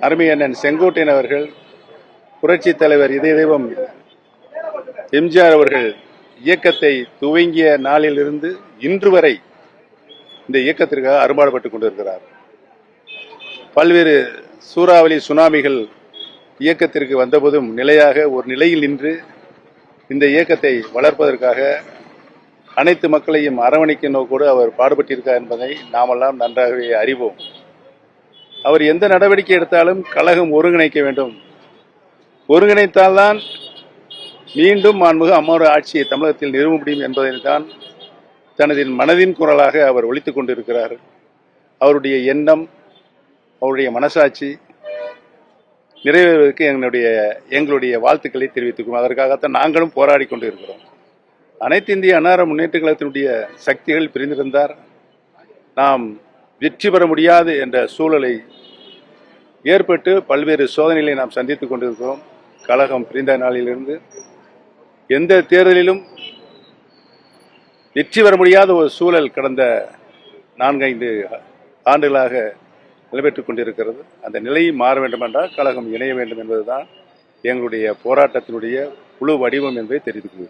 அருமை அண்ணன் செங்கோட்டையன் அவர்கள், புரட்சி தலைவர் இதய தெய்வம் எம்ஜிஆர் அவர்கள் இயக்கத்தை துவங்கிய நாளிலிருந்து இன்று வரை இந்த இயக்கத்திற்காக அரும்பாடுபட்டுக் கொண்டிருக்கிறார். பல்வேறு சூறாவளி சுனாமிகள் இயக்கத்திற்கு வந்தபோதும் நிலையாக ஒரு நிலையில் நின்று இந்த இயக்கத்தை வளர்ப்பதற்காக அனைத்து மக்களையும் அரவணைக்கும் நோக்கோடு அவர் பாடுபட்டிருக்கார் என்பதை நாமெல்லாம் நன்றாகவே அறிவோம். அவர் எந்த நடவடிக்கை எடுத்தாலும் கழகம் ஒருங்கிணைக்க வேண்டும், ஒருங்கிணைத்தால்தான் மீண்டும் மாண்புமிகு அம்மாவோட ஆட்சியை தமிழகத்தில் நிறுவ முடியும் என்பதை தான் தனது மனதின் குரலாக அவர் ஒலித்துக் கொண்டிருக்கிறார். அவருடைய எண்ணம், அவருடைய மனசாட்சி நிறைவேறுவதற்கு எங்களுடைய வாழ்த்துக்களை தெரிவித்துக்கிறோம். அதற்காகத்தான் நாங்களும் போராடி கொண்டு இருக்கிறோம். அனைத்து இந்திய அன்னார முன்னேற்ற கழகத்தினுடைய சக்திகள் பிரிந்திருந்தார் நாம் வெற்றி பெற முடியாது என்ற சூழலை ஏற்பட்டு பல்வேறு சோதனைகளை நாம் சந்தித்துக் கொண்டிருக்கிறோம். கழகம் பிரிந்த நாளிலிருந்து எந்த தேர்தலிலும் வெற்றி பெற முடியாத ஒரு சூழல் கடந்த 4-5 ஆண்டுகளாக நிலைபெற்றுக் கொண்டிருக்கிறது. அந்த நிலை மாற வேண்டும் என்றால் கழகம் இணைய வேண்டும் என்பதுதான் எங்களுடைய போராட்டத்தினுடைய முழு வடிவம் என்பதை தெரிவித்துக் கொள்கிறேன்.